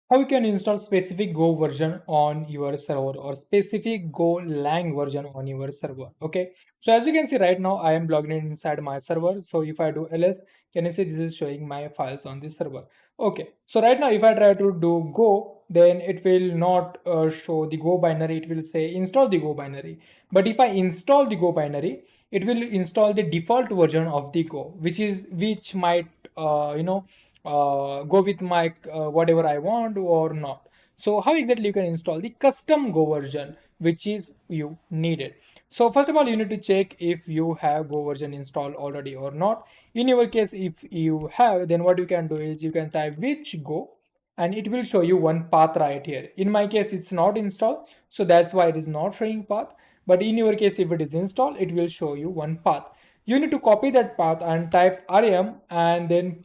how you can install specific Go version on your server or specific Go Lang version on your server. Okay, so as you can see right now, I am logged in inside my server. So if I do ls, can you see this is showing my files on this server? Okay, so right now if I try to do Go, then it will not show the Go binary. It will say install the Go binary. But if I install the Go binary, it will install the default version of the Go, which might go with my whatever I want or not. So how exactly you can install the custom Go version which is you needed? So first of all, you need to check if you have Go version installed already or not. In your case, if you have, then what you can do is you can type which Go and it will show you one path right here. In my case, it's not installed, so that's why it is not showing path. But in your case, if it is installed, it will show you one path. You need to copy that path and type rm, and then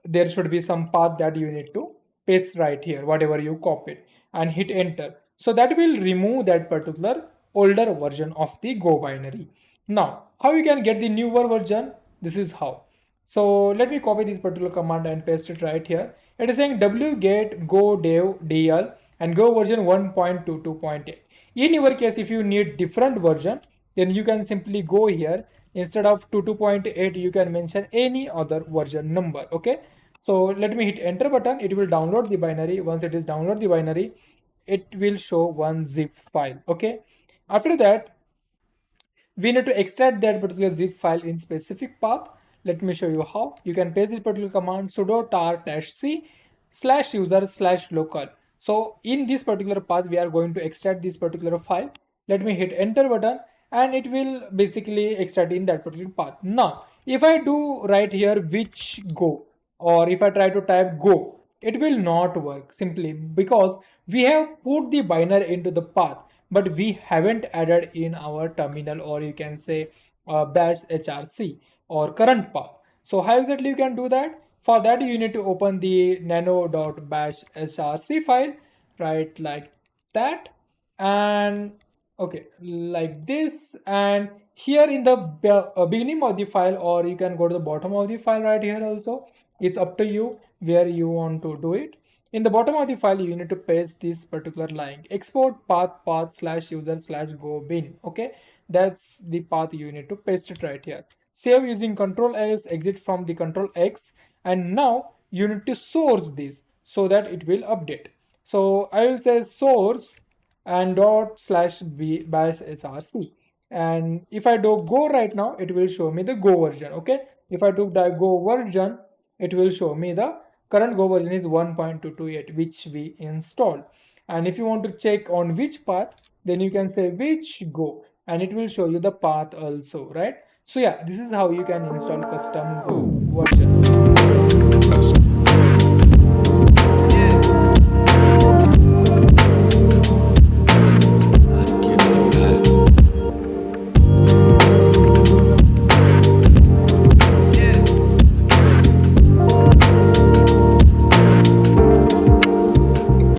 there should be some path that you need to paste right here, whatever you copied, and hit enter. So that will remove that particular older version of the Go binary. Now, how you can get the newer version? This is how. So let me copy this particular command and paste it right here. It is saying wget go dev dl and go version 1.22.8. In your case, if you need different version, then you can simply go here. Instead of 22.8, you can mention any other version number. Okay, so let me hit enter button. It will download the binary. Once it is download the binary, it will show one zip file. Okay, after that, we need to extract that particular zip file in specific path. Let me show you how. You can paste this particular command sudo tar-c /user/local. So in this particular path, we are going to extract this particular file. Let me hit enter button and it will basically extract in that particular path. Now, if I do right here which Go, or if I try to type Go, it will not work simply because we have put the binary into the path, but we haven't added in our terminal, or you can say bash hrc or current path. So how exactly you can do that? For that, you need to open the nano.bash src file, right, like that, and okay, like this. And here in the beginning of the file, or you can go to the bottom of the file right here also, it's up to you where you want to do it. In the bottom of the file, you need to paste this particular line, export path/user/go bin. Okay, that's the path you need to paste it right here. Save using Control S, exit from the Control X, and now you need to source this so that it will update. So I will say source and dot slash bash src. And if I do Go right now, it will show me the Go version. Okay, if I took the Go version, it will show me the current Go version is 1.228, which we installed. And if you want to check on which path, then you can say which Go and it will show you the path also, right? So yeah, this is how you can install custom Go version.